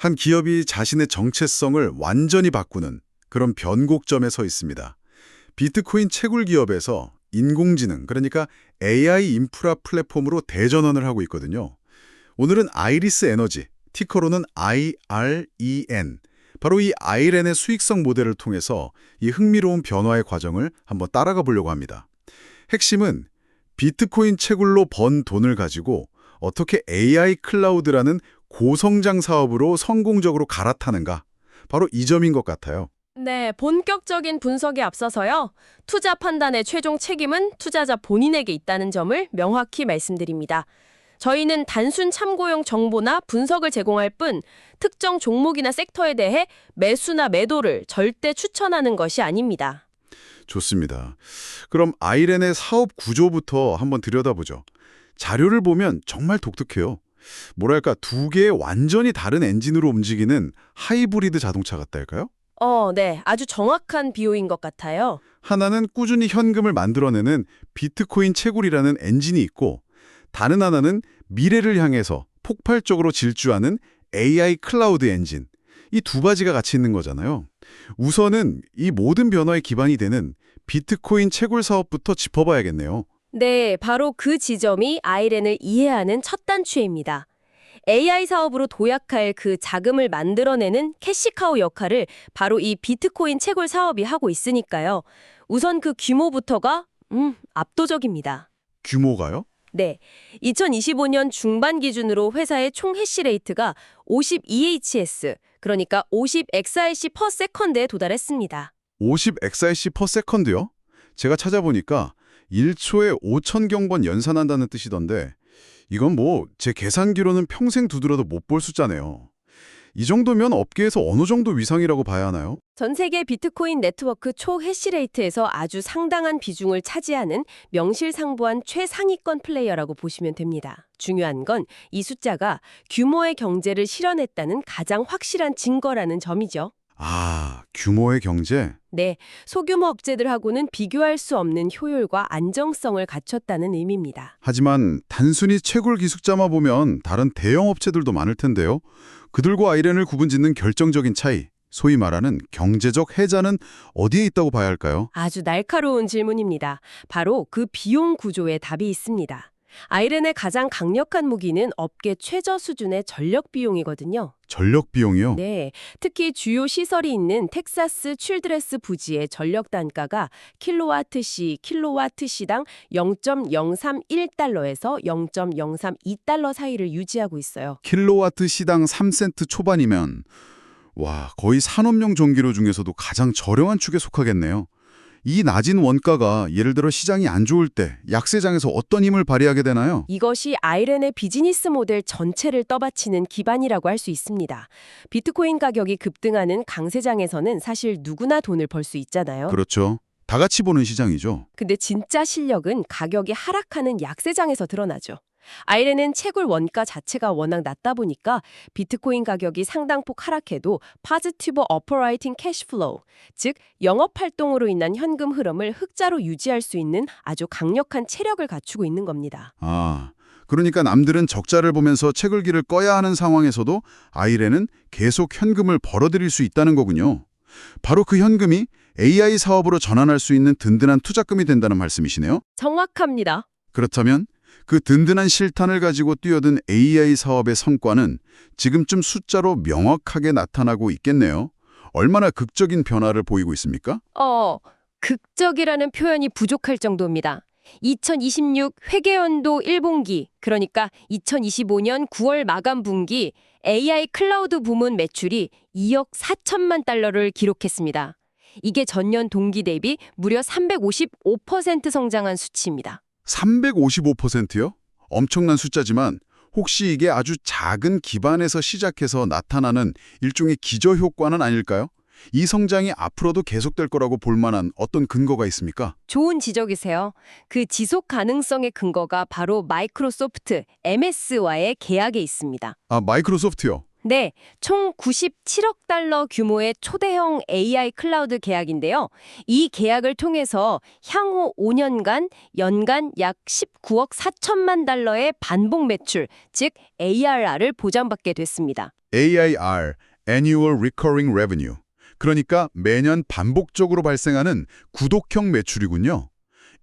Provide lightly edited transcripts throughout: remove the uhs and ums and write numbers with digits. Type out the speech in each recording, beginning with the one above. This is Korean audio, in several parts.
한 기업이 자신의 정체성을 완전히 바꾸는 그런 변곡점에 서 있습니다. 비트코인 채굴 기업에서 인공지능, 그러니까 AI 인프라 플랫폼으로 대전환을 하고 있거든요. 오늘은 아이리스 에너지, 티커로는 IREN, 바로 이 아이렌의 수익성 모델을 통해서 이 흥미로운 변화의 과정을 한번 따라가 보려고 합니다. 핵심은 비트코인 채굴로 번 돈을 가지고 어떻게 AI 클라우드라는 고성장 사업으로 성공적으로 갈아타는가, 바로 이 점인 것 같아요. 네, 본격적인 분석에 앞서서요. 투자 판단의 최종 책임은 투자자 본인에게 있다는 점을 명확히 말씀드립니다. 저희는 단순 참고용 정보나 분석을 제공할 뿐 특정 종목이나 섹터에 대해 매수나 매도를 절대 추천하는 것이 아닙니다. 좋습니다. 그럼 아이렌의 사업 구조부터 한번 들여다보죠. 자료를 보면 정말 독특해요. 뭐랄까, 두 개의 완전히 다른 엔진으로 움직이는 하이브리드 자동차 같달까요? 네, 아주 정확한 비유인 것 같아요. 하나는 꾸준히 현금을 만들어내는 비트코인 채굴이라는 엔진이 있고, 다른 하나는 미래를 향해서 폭발적으로 질주하는 AI 클라우드 엔진. 이 두 가지가 같이 있는 거잖아요. 우선은 이 모든 변화의 기반이 되는 비트코인 채굴 사업부터 짚어봐야겠네요. 네, 바로 그 지점이 아이렌을 이해하는 첫 단추입니다. AI 사업으로 도약할 그 자금을 만들어내는 캐시카우 역할을 바로 이 비트코인 채굴 사업이 하고 있으니까요. 우선 그 규모부터가 압도적입니다. 규모가요? 네, 2025년 중반 기준으로 회사의 총 해시레이트가 52Hz, 그러니까 50 ExIC/s에 도달했습니다. 50 ExIC/s요? 제가 찾아보니까 1초에 5,000경번 연산한다는 뜻이던데, 이건 뭐 제 계산기로는 평생 두드려도 못 볼 숫자네요. 이 정도면 업계에서 어느 정도 위상이라고 봐야 하나요? 전 세계 비트코인 네트워크 초 해시레이트에서 아주 상당한 비중을 차지하는 명실상부한 최상위권 플레이어라고 보시면 됩니다. 중요한 건 이 숫자가 규모의 경제를 실현했다는 가장 확실한 증거라는 점이죠. 아, 규모의 경제? 네, 소규모 업체들하고는 비교할 수 없는 효율과 안정성을 갖췄다는 의미입니다. 하지만 단순히 채굴 기숙자만 보면 다른 대형 업체들도 많을 텐데요. 그들과 아이렌을 구분짓는 결정적인 차이, 소위 말하는 경제적 해자는 어디에 있다고 봐야 할까요? 아주 날카로운 질문입니다. 바로 그 비용 구조에 답이 있습니다. 아이렌의 가장 강력한 무기는 업계 최저 수준의 전력 비용이거든요. 전력 비용이요? 네, 특히 주요 시설이 있는 텍사스 칠드레스 부지의 전력 단가가 킬로와트시당 0.031달러에서 0.032달러 사이를 유지하고 있어요. 킬로와트 시당 3센트 초반이면 와, 거의 산업용 전기료 중에서도 가장 저렴한 축에 속하겠네요. 이 낮은 원가가 예를 들어 시장이 안 좋을 때 약세장에서 어떤 힘을 발휘하게 되나요? 이것이 아이렌의 비즈니스 모델 전체를 떠받치는 기반이라고 할 수 있습니다. 비트코인 가격이 급등하는 강세장에서는 사실 누구나 돈을 벌 수 있잖아요. 그렇죠. 다 같이 보는 시장이죠. 근데 진짜 실력은 가격이 하락하는 약세장에서 드러나죠. 아이렌은 채굴 원가 자체가 워낙 낮다 보니까 비트코인 가격이 상당폭 하락해도 포지티브 오퍼레이팅 캐시플로우, 즉 영업활동으로 인한 현금 흐름을 흑자로 유지할 수 있는 아주 강력한 체력을 갖추고 있는 겁니다. 아, 그러니까 남들은 적자를 보면서 채굴기를 꺼야 하는 상황에서도 아이렌은 계속 현금을 벌어들일 수 있다는 거군요. 바로 그 현금이 AI 사업으로 전환할 수 있는 든든한 투자금이 된다는 말씀이시네요. 정확합니다. 그렇다면 그 든든한 실탄을 가지고 뛰어든 AI 사업의 성과는 지금쯤 숫자로 명확하게 나타나고 있겠네요. 얼마나 극적인 변화를 보이고 있습니까? 극적이라는 표현이 부족할 정도입니다. 2026 회계연도 1분기, 그러니까 2025년 9월 마감 분기 AI 클라우드 부문 매출이 2억 4천만 달러를 기록했습니다. 이게 전년 동기 대비 무려 355% 성장한 수치입니다. 355%요? 엄청난 숫자지만 혹시 이게 아주 작은 기반에서 시작해서 나타나는 일종의 기저효과는 아닐까요? 이 성장이 앞으로도 계속될 거라고 볼 만한 어떤 근거가 있습니까? 좋은 지적이세요. 그 지속 가능성의 근거가 바로 마이크로소프트 MS와의 계약에 있습니다. 아, 마이크로소프트요. 네, 총 97억 달러 규모의 초대형 AI 클라우드 계약인데요. 이 계약을 통해서 향후 5년간 연간 약 19억 4천만 달러의 반복 매출, 즉 ARR을 보장받게 됐습니다. AIR, Annual Recurring Revenue. 그러니까 매년 반복적으로 발생하는 구독형 매출이군요.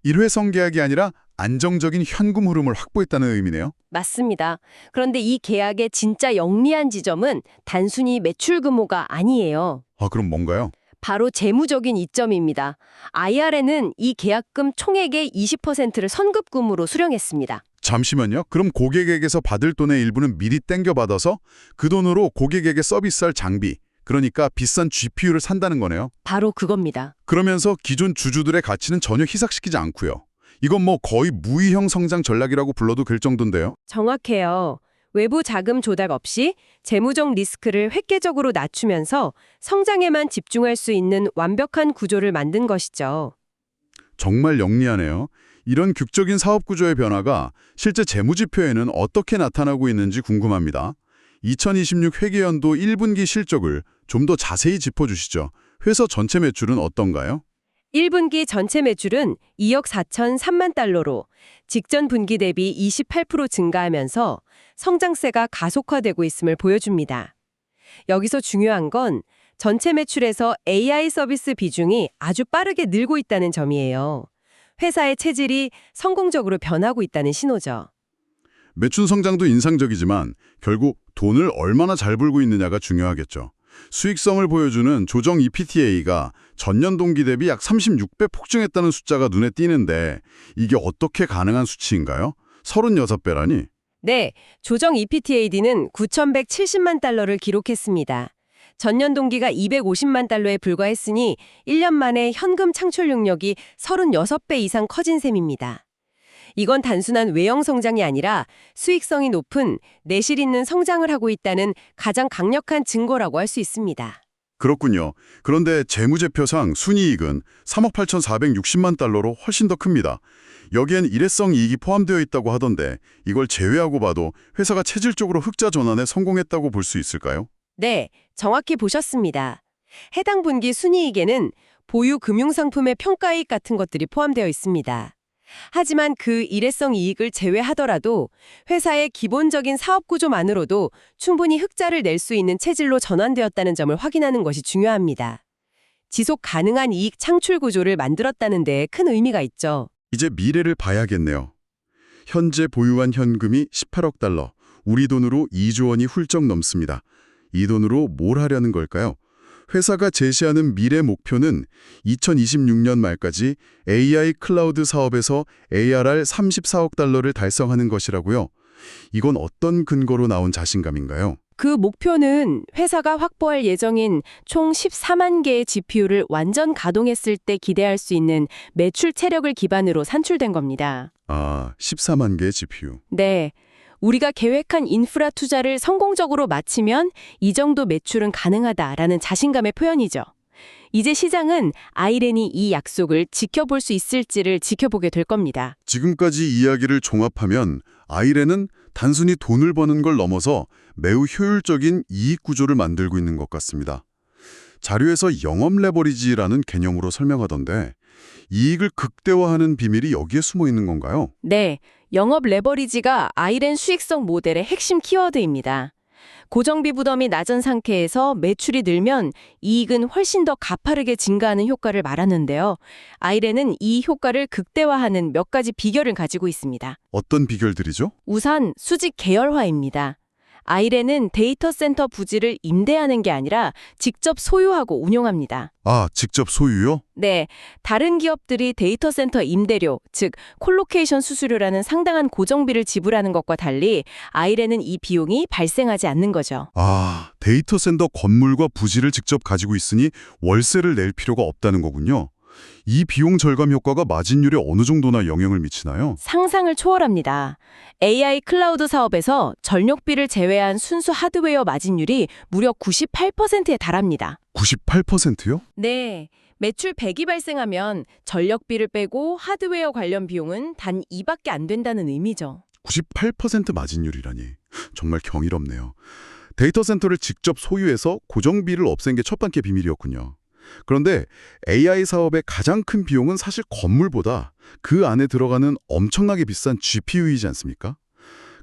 일회성 계약이 아니라 안정적인 현금 흐름을 확보했다는 의미네요. 맞습니다. 그런데 이 계약의 진짜 영리한 지점은 단순히 매출 규모가 아니에요. 아, 그럼 뭔가요? 바로 재무적인 이점입니다. IR에는 이 계약금 총액의 20%를 선급금으로 수령했습니다. 잠시만요. 그럼 고객에게서 받을 돈의 일부는 미리 땡겨받아서 그 돈으로 고객에게 서비스할 장비, 그러니까 비싼 GPU를 산다는 거네요. 바로 그겁니다. 그러면서 기존 주주들의 가치는 전혀 희석시키지 않고요. 이건 뭐 거의 무위형 성장 전략이라고 불러도 될 정도인데요. 정확해요. 외부 자금 조달 없이 재무적 리스크를 획기적으로 낮추면서 성장에만 집중할 수 있는 완벽한 구조를 만든 것이죠. 정말 영리하네요. 이런 극적인 사업 구조의 변화가 실제 재무지표에는 어떻게 나타나고 있는지 궁금합니다. 2026 회계연도 1분기 실적을 좀 더 자세히 짚어주시죠. 회사 전체 매출은 어떤가요? 1분기 전체 매출은 2억 4천3만 달러로 직전 분기 대비 28% 증가하면서 성장세가 가속화되고 있음을 보여줍니다. 여기서 중요한 건 전체 매출에서 AI 서비스 비중이 아주 빠르게 늘고 있다는 점이에요. 회사의 체질이 성공적으로 변하고 있다는 신호죠. 매출 성장도 인상적이지만 결국 돈을 얼마나 잘 벌고 있느냐가 중요하겠죠. 수익성을 보여주는 조정 EPTA가 전년 동기 대비 약 36배 폭증했다는 숫자가 눈에 띄는데 이게 어떻게 가능한 수치인가요? 36배라니? 네, 조정 EPTAD는 9,170만 달러를 기록했습니다. 전년 동기가 250만 달러에 불과했으니 1년 만에 현금 창출 능력이 36배 이상 커진 셈입니다. 이건 단순한 외형 성장이 아니라 수익성이 높은 내실 있는 성장을 하고 있다는 가장 강력한 증거라고 할 수 있습니다. 그렇군요. 그런데 재무제표상 순이익은 3억 8,460만 달러로 훨씬 더 큽니다. 여기엔 일회성 이익이 포함되어 있다고 하던데 이걸 제외하고 봐도 회사가 체질적으로 흑자 전환에 성공했다고 볼 수 있을까요? 네, 정확히 보셨습니다. 해당 분기 순이익에는 보유 금융상품의 평가이익 같은 것들이 포함되어 있습니다. 하지만 그 일회성 이익을 제외하더라도 회사의 기본적인 사업 구조만으로도 충분히 흑자를 낼 수 있는 체질로 전환되었다는 점을 확인하는 것이 중요합니다. 지속 가능한 이익 창출 구조를 만들었다는 데 큰 의미가 있죠. 이제 미래를 봐야겠네요. 현재 보유한 현금이 18억 달러, 우리 돈으로 2조 원이 훌쩍 넘습니다. 이 돈으로 뭘 하려는 걸까요? 회사가 제시하는 미래 목표는 2026년 말까지 AI 클라우드 사업에서 ARR 34억 달러를 달성하는 것이라고요. 이건 어떤 근거로 나온 자신감인가요? 그 목표는 회사가 확보할 예정인 총 14만 개의 GPU를 완전 가동했을 때 기대할 수 있는 매출 체력을 기반으로 산출된 겁니다. 아, 14만 개의 GPU. 네. 우리가 계획한 인프라 투자를 성공적으로 마치면 이 정도 매출은 가능하다라는 자신감의 표현이죠. 이제 시장은 아이렌이 이 약속을 지켜볼 수 있을지를 지켜보게 될 겁니다. 지금까지 이야기를 종합하면 아이렌은 단순히 돈을 버는 걸 넘어서 매우 효율적인 이익 구조를 만들고 있는 것 같습니다. 자료에서 영업 레버리지라는 개념으로 설명하던데 이익을 극대화하는 비밀이 여기에 숨어 있는 건가요? 네, 영업 레버리지가 아이렌 수익성 모델의 핵심 키워드입니다. 고정비 부담이 낮은 상태에서 매출이 늘면 이익은 훨씬 더 가파르게 증가하는 효과를 말하는데요. 아이렌은 이 효과를 극대화하는 몇 가지 비결을 가지고 있습니다. 어떤 비결들이죠? 우선 수직 계열화입니다. 아이렌은 데이터 센터 부지를 임대하는 게 아니라 직접 소유하고 운영합니다. 아, 직접 소유요? 네, 다른 기업들이 데이터 센터 임대료, 즉 콜로케이션 수수료라는 상당한 고정비를 지불하는 것과 달리 아이렌은 이 비용이 발생하지 않는 거죠. 아, 데이터 센터 건물과 부지를 직접 가지고 있으니 월세를 낼 필요가 없다는 거군요. 이 비용 절감 효과가 마진율에 어느 정도나 영향을 미치나요? 상상을 초월합니다. AI 클라우드 사업에서 전력비를 제외한 순수 하드웨어 마진율이 무려 98%에 달합니다. 98%요? 네, 매출 100이 발생하면 전력비를 빼고 하드웨어 관련 비용은 단 2밖에 안 된다는 의미죠. 98% 마진율이라니. 정말 경이롭네요. 데이터 센터를 직접 소유해서 고정비를 없앤 게 첫 번째 비밀이었군요. 그런데 AI 사업의 가장 큰 비용은 사실 건물보다 그 안에 들어가는 엄청나게 비싼 GPU이지 않습니까?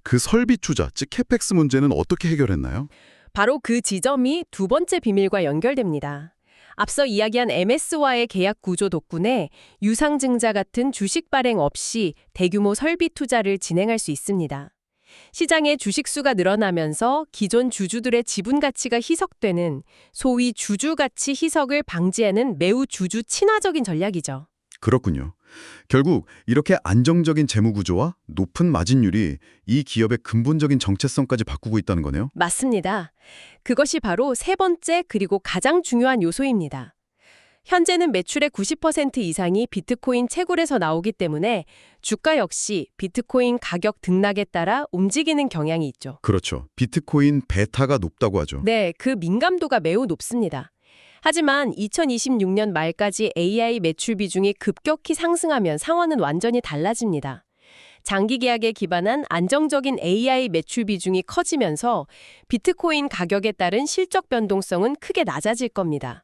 그 설비 투자, 즉 캐펙스 문제는 어떻게 해결했나요? 바로 그 지점이 두 번째 비밀과 연결됩니다. 앞서 이야기한 MS와의 계약 구조 덕분에 유상증자 같은 주식 발행 없이 대규모 설비 투자를 진행할 수 있습니다. 시장의 주식 수가 늘어나면서 기존 주주들의 지분 가치가 희석되는 소위 주주 가치 희석을 방지하는 매우 주주 친화적인 전략이죠. 그렇군요. 결국 이렇게 안정적인 재무 구조와 높은 마진율이 이 기업의 근본적인 정체성까지 바꾸고 있다는 거네요. 맞습니다. 그것이 바로 세 번째 그리고 가장 중요한 요소입니다. 현재는 매출의 90% 이상이 비트코인 채굴에서 나오기 때문에 주가 역시 비트코인 가격 등락에 따라 움직이는 경향이 있죠. 그렇죠. 비트코인 베타가 높다고 하죠. 네, 그 민감도가 매우 높습니다. 하지만 2026년 말까지 AI 매출 비중이 급격히 상승하면 상황은 완전히 달라집니다. 장기 계약에 기반한 안정적인 AI 매출 비중이 커지면서 비트코인 가격에 따른 실적 변동성은 크게 낮아질 겁니다.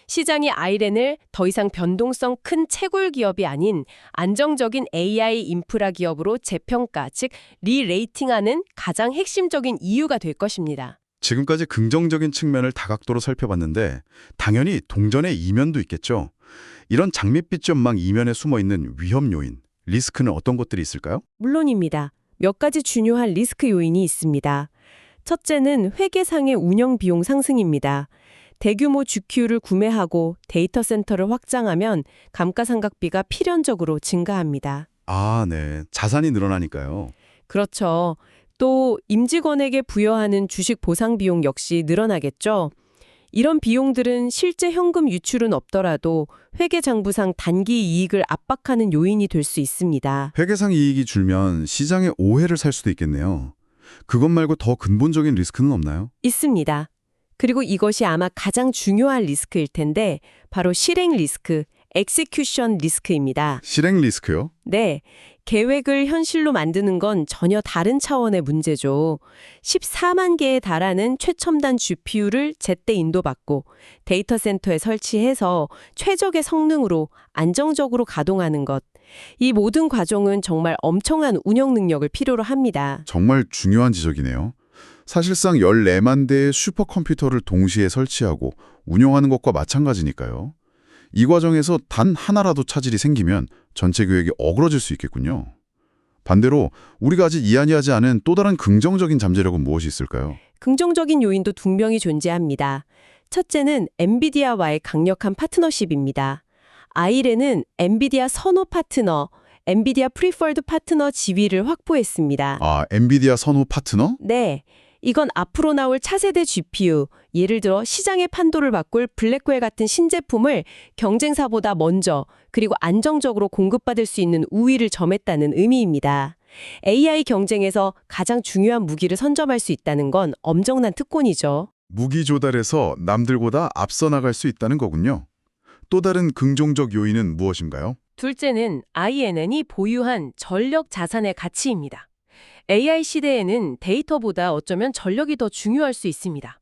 시장이 아이렌을 더 이상 변동성 큰 채굴 기업이 아닌 안정적인 AI 인프라 기업으로 재평가, 즉 리레이팅하는 가장 핵심적인 이유가 될 것입니다. 지금까지 긍정적인 측면을 다각도로 살펴봤는데 당연히 동전의 이면도 있겠죠. 이런 장밋빛 전망 이면에 숨어있는 위험 요인, 리스크는 어떤 것들이 있을까요? 물론입니다. 몇 가지 중요한 리스크 요인이 있습니다. 첫째는 회계상의 운영 비용 상승입니다. 대규모 GPU를 구매하고 데이터 센터를 확장하면 감가상각비가 필연적으로 증가합니다. 아, 네. 자산이 늘어나니까요. 그렇죠. 또 임직원에게 부여하는 주식 보상 비용 역시 늘어나겠죠. 이런 비용들은 실제 현금 유출은 없더라도 회계장부상 단기 이익을 압박하는 요인이 될 수 있습니다. 회계상 이익이 줄면 시장의 오해를 살 수도 있겠네요. 그것 말고 더 근본적인 리스크는 없나요? 있습니다. 그리고 이것이 아마 가장 중요한 리스크일 텐데 바로 실행 리스크, execution 리스크입니다. 실행 리스크요? 네, 계획을 현실로 만드는 건 전혀 다른 차원의 문제죠. 14만 개에 달하는 최첨단 GPU를 제때 인도받고 데이터 센터에 설치해서 최적의 성능으로 안정적으로 가동하는 것. 이 모든 과정은 정말 엄청난 운영 능력을 필요로 합니다. 정말 중요한 지적이네요. 사실상 14만 대의 슈퍼컴퓨터를 동시에 설치하고 운영하는 것과 마찬가지니까요. 이 과정에서 단 하나라도 차질이 생기면 전체 계획이 어그러질 수 있겠군요. 반대로 우리가 아직 이해하지 않은 또 다른 긍정적인 잠재력은 무엇이 있을까요? 긍정적인 요인도 분명히 존재합니다. 첫째는 엔비디아와의 강력한 파트너십입니다. 아이렌은 엔비디아 선호 파트너, 엔비디아 프리퍼드 파트너 지위를 확보했습니다. 아, 엔비디아 선호 파트너? 네. 이건 앞으로 나올 차세대 GPU, 예를 들어 시장의 판도를 바꿀 블랙웰 같은 신제품을 경쟁사보다 먼저 그리고 안정적으로 공급받을 수 있는 우위를 점했다는 의미입니다. AI 경쟁에서 가장 중요한 무기를 선점할 수 있다는 건 엄청난 특권이죠. 무기 조달에서 남들보다 앞서 나갈 수 있다는 거군요. 또 다른 긍정적 요인은 무엇인가요? 둘째는 INN이 보유한 전력 자산의 가치입니다. AI 시대에는 데이터보다 어쩌면 전력이 더 중요할 수 있습니다.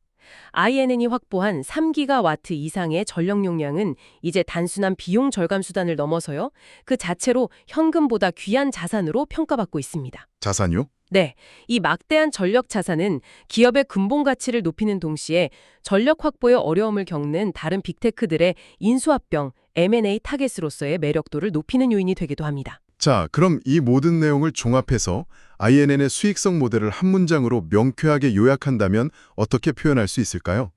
INN이 확보한 3기가와트 이상의 전력 용량은 이제 단순한 비용 절감 수단을 넘어서요. 그 자체로 현금보다 귀한 자산으로 평가받고 있습니다. 자산요? 네, 이 막대한 전력 자산은 기업의 근본 가치를 높이는 동시에 전력 확보에 어려움을 겪는 다른 빅테크들의 인수합병, M&A 타겟으로서의 매력도를 높이는 요인이 되기도 합니다. 자, 그럼 이 모든 내용을 종합해서 INN의 수익성 모델을 한 문장으로 명쾌하게 요약한다면 어떻게 표현할 수 있을까요?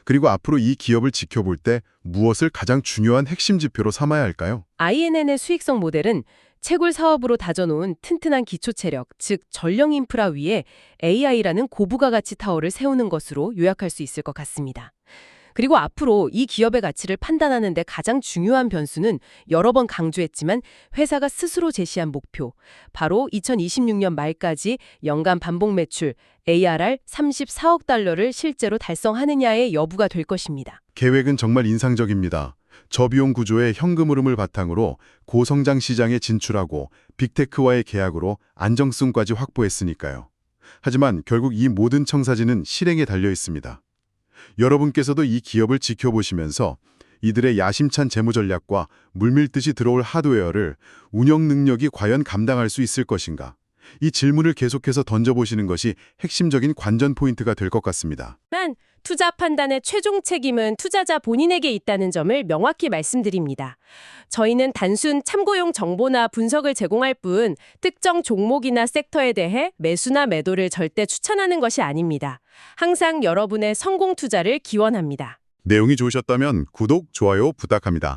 그리고 앞으로 이 기업을 지켜볼 때 무엇을 가장 중요한 핵심 지표로 삼아야 할까요? INN의 수익성 모델은 채굴 사업으로 다져놓은 튼튼한 기초 체력, 즉 전력 인프라 위에 AI라는 고부가 가치 타워를 세우는 것으로 요약할 수 있을 것 같습니다. 그리고 앞으로 이 기업의 가치를 판단하는 데 가장 중요한 변수는 여러 번 강조했지만 회사가 스스로 제시한 목표, 바로 2026년 말까지 연간 반복 매출 ARR 34억 달러를 실제로 달성하느냐의 여부가 될 것입니다. 계획은 정말 인상적입니다. 저비용 구조의 현금 흐름을 바탕으로 고성장 시장에 진출하고 빅테크와의 계약으로 안정성까지 확보했으니까요. 하지만 결국 이 모든 청사진은 실행에 달려 있습니다. 여러분께서도 이 기업을 지켜보시면서 이들의 야심찬 재무 전략과 물밀듯이 들어올 하드웨어를 운영 능력이 과연 감당할 수 있을 것인가? 이 질문을 계속해서 던져보시는 것이 핵심적인 관전 포인트가 될 것 같습니다. 만 투자 판단의 최종 책임은 투자자 본인에게 있다는 점을 명확히 말씀드립니다. 저희는 단순 참고용 정보나 분석을 제공할 뿐 특정 종목이나 섹터에 대해 매수나 매도를 절대 추천하는 것이 아닙니다. 항상 여러분의 성공 투자를 기원합니다. 내용이 좋으셨다면 구독, 좋아요 부탁합니다.